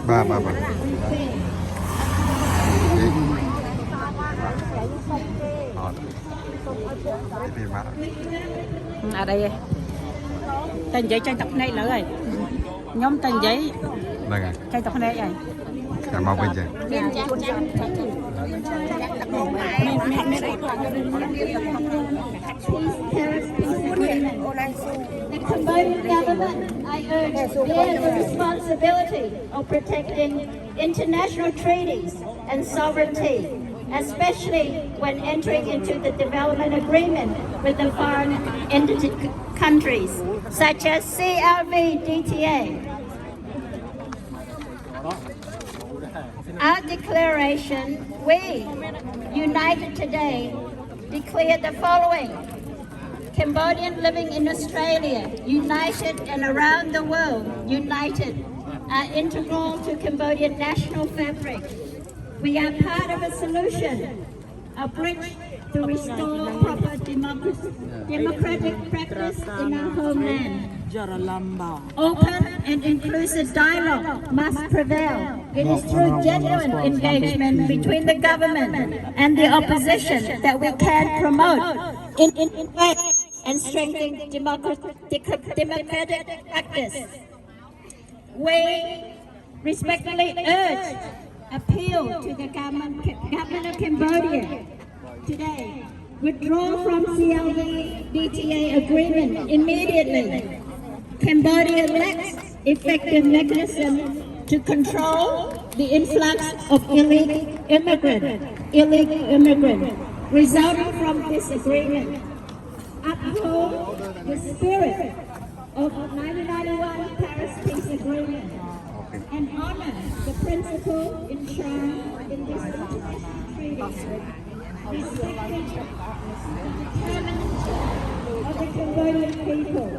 Ba ở đây tên giấy tranh tập này nữa rồi nhóm tên giấy tranh tập này rồi mau bên trên The Cambodian government, I urge, bear the responsibility of protecting international treaties and sovereignty, especially when entering into the development agreement with the foreign entity countries, such as CLV-DTA. Our declaration, we, united today, declare the following. Cambodian living in Australia, united, and around the world, united, are integral to Cambodian national fabric. We are part of a solution, a bridge to restore proper democratic practice in our homeland. Open and inclusive dialogue must prevail. It is through genuine engagement between the government and the opposition that we can promote, invite, and strengthen democratic practice. We respectfully urge, appeal to the government of Cambodia today. Withdraw from CLV-DTA agreement immediately. Cambodia lacks effective mechanism to control the influx of illegal immigrants resulting from this agreement. Uphold the spirit of 1991 Paris Peace Agreement and honor the principle enshrined in this international treaty, respecting the determination of the Cambodian people.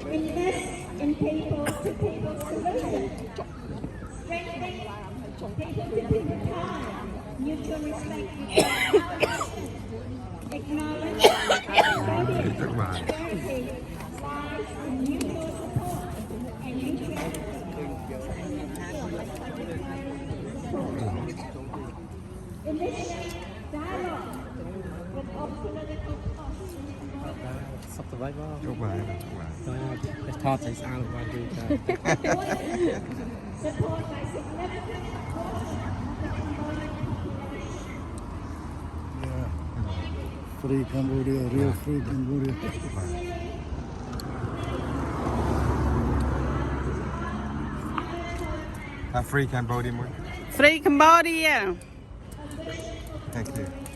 Invest in people-to-people solutions, strengthening people-to-people ties, mutual respect, acknowledge Cambodian prosperity lies in mutual support and mutual initiate dialogue with all political parties. Sắp tới vậy chúc bài cái thọt thấy sao là bao nhiêu Support by significant Free Cambodia, real free Cambodia. Free Cambodia. Free Cambodia. Thank you.